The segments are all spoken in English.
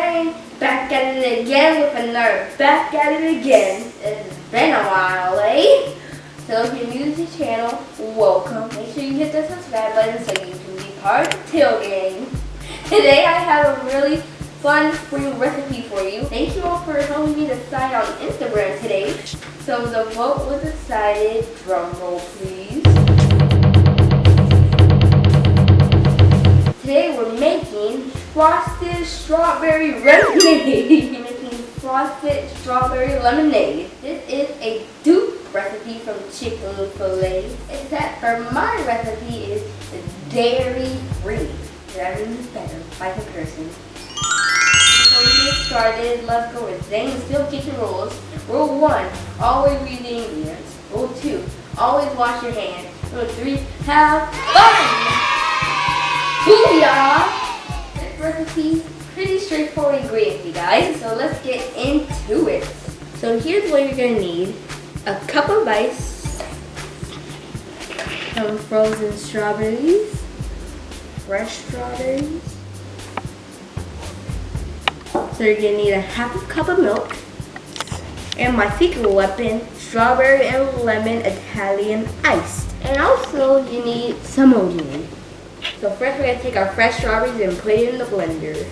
Ryan, back at it again with another back at it again. It's been a while, eh? So if you're new to the channel, welcome. Make sure you hit the subscribe button so you can be part of the Teal gang. Today I have a really fun spring recipe for you. Thank you all for helping me decide on Instagram today. So the vote was decided. Drum roll, please. Today we're making frosted strawberry lemonade. We're making frosted strawberry lemonade. This is a dupe recipe from Chick-Fil-A. Except for my recipe is dairy free. That means better by comparison. Before we get started, let's go with Zane's Still Kitchen rules. Rule 1, always read the ingredients. Rule 2, always wash your hands. Rule 3, have fun! Booyah! This recipe, pretty straightforward ingredients, you guys. So let's get into it. So here's what you're gonna need: a cup of ice, some frozen strawberries, fresh strawberries. So you're gonna need a half a cup of milk, and my secret weapon, strawberry and lemon Italian iced. And also you need some OJ. So first we're gonna take our fresh strawberries and put it in the blender.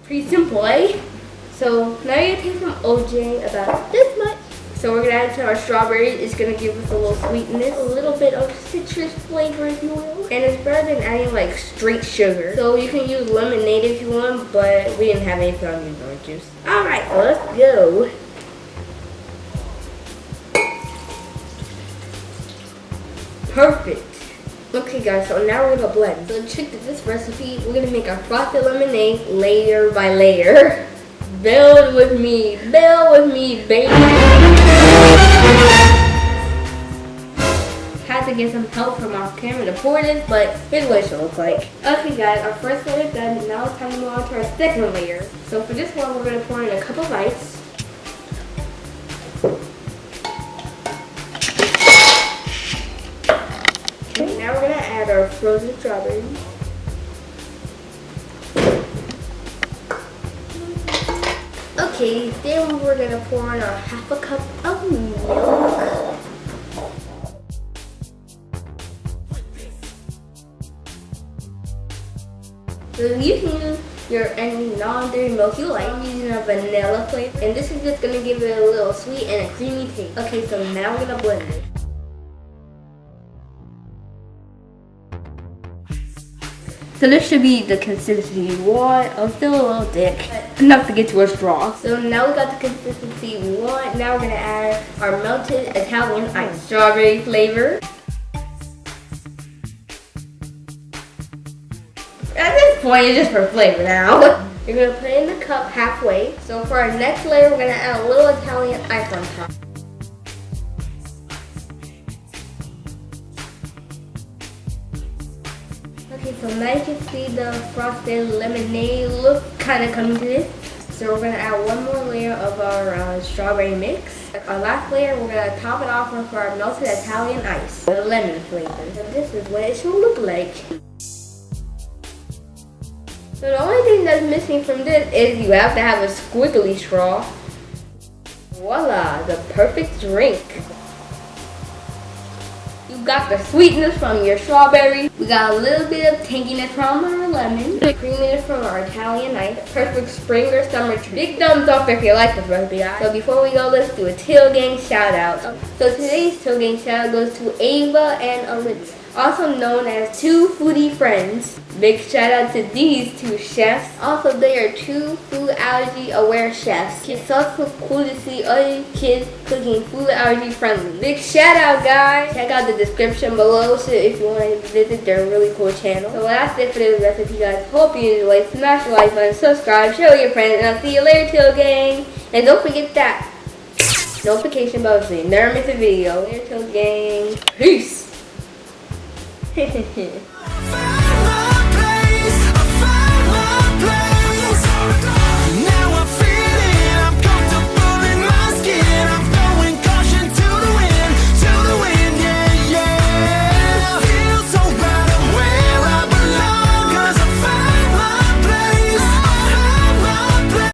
Pretty simple, eh? So now you're gonna take some OJ, about this much. So we're gonna add it to our strawberries. It's gonna give us a little sweetness, a little bit of citrus flavor, if you will. And it's better than adding like straight sugar. So you can use lemonade if you want, but we didn't have any, so I'm using orange juice. Alright, so let's go. Perfect. Okay guys, so now we're gonna blend. So the trick to this recipe, we're gonna make our frosted lemonade layer by layer. Build with me, baby. Had to get some help from our camera to pour this, but here's what it should look like. Okay guys, our first layer is done. Now it's time to move on to our second layer. So for this one, we're gonna pour in a cup of ice. Okay, now we're gonna add our frozen strawberries. Okay, then we're gonna pour in our half a cup of milk. So you can use any non-dairy milk you like. I'm using a vanilla flavor, and this is just gonna give it a little sweet and a creamy taste. Okay, so now we're gonna blend it. So this should be the consistency you want. I'm still a little thick, but enough to get to a straw. So now we got the consistency we want. Now we're gonna add our melted Italian ice, strawberry flavor. At this point, it's just for flavor now. You're gonna put it in the cup halfway. So for our next layer, we're gonna add a little Italian ice on top. Okay, so now you can see the frosted lemonade look kind of coming to this. So we're going to add one more layer of our strawberry mix. Our last layer, we're going to top it off with our melted Italian ice, the lemon flavor. So this is what it should look like. So the only thing that's missing from this is you have to have a squiggly straw. Voila, the perfect drink. You got the sweetness from your strawberry. We got a little bit of tanginess from our lemon. The creaminess from our Italian ice. Perfect spring or summer treat. Big thumbs up if you like this recipe, guys. So before we go, let's do a Teal Gang shout out. So today's Teal Gang shout out goes to Ava and Alyssa, also known as two foodie friends. Big shout out to these two chefs. Also, they are two food allergy aware chefs. It's also cool to see other kids cooking food allergy friendly. Big shout out, guys. Check out the description below so if you want to visit their really cool channel. So that's it for this recipe, guys. Hope you enjoyed. Smash the like button, subscribe, share with your friends, and I'll see you later, Teal Gang. And don't forget that notification bell so you never miss a video. Later, Teal Gang. Peace.